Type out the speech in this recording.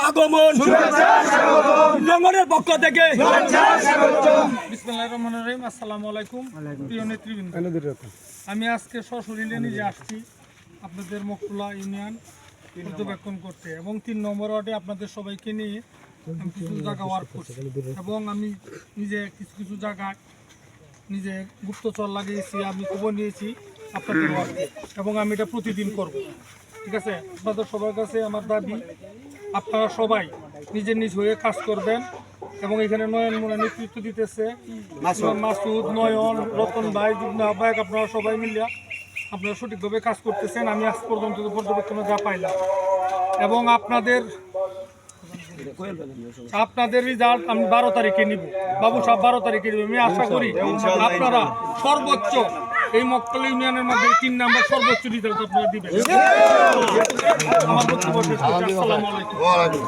আগমন জঙ্গলের পক্ষ থেকে। বিসমিল্লাহির রহমানির রহিম। আসসালামু আলাইকুম প্রিয় নেতৃবৃন্দ, আমি আজকে সশরীরে নিজে আসছি আপনাদের মকতুলা ইউনিয়ন পর্যবেক্ষণ করতে এবং 3 নম্বর ওয়ার্ডে আপনাদের সবাইকে নিয়ে আমি কিছু জায়গা ওয়ার্ক করছি এবং আমি নিজে কিছু জায়গায় নিজে গুপ্তচর লাগিয়েছি, আমি খবর নিয়েছি আপনাদের ওয়ার্কে এবং আমি এটা প্রতিদিন করব। ঠিক আছে, আপনাদের সবার কাছে আমার দাবি আপনারা সবাই নিজের নিজ হয়ে কাজ করবেন এবং এখানে নয়ন মোনা নেতৃত্ব দিতেছে, মাসুদ, নয়ন, রতন ভাই, যুগ্ম আহ্বায়ক, আপনারা সবাই মিলিয়া আপনারা সঠিকভাবে কাজ করতেছেন। আমি আজ পর্যন্ত পর্যবেক্ষণে যা পাইলাম এবং আপনাদের রেজাল্ট আমি 12 তারিখে নিব, বাবু সাহেব 12 তারিখে নিব। আমি আশা করি আপনারা সর্বোচ্চ এই মকতলা ইউনিয়নের মধ্যে 3 নম্বর সর্বোচ্চ রেজাল্ট আপনারা দিবেন। আমার বক্তব্য শেষ করছি। আসসালামু আলাইকুম।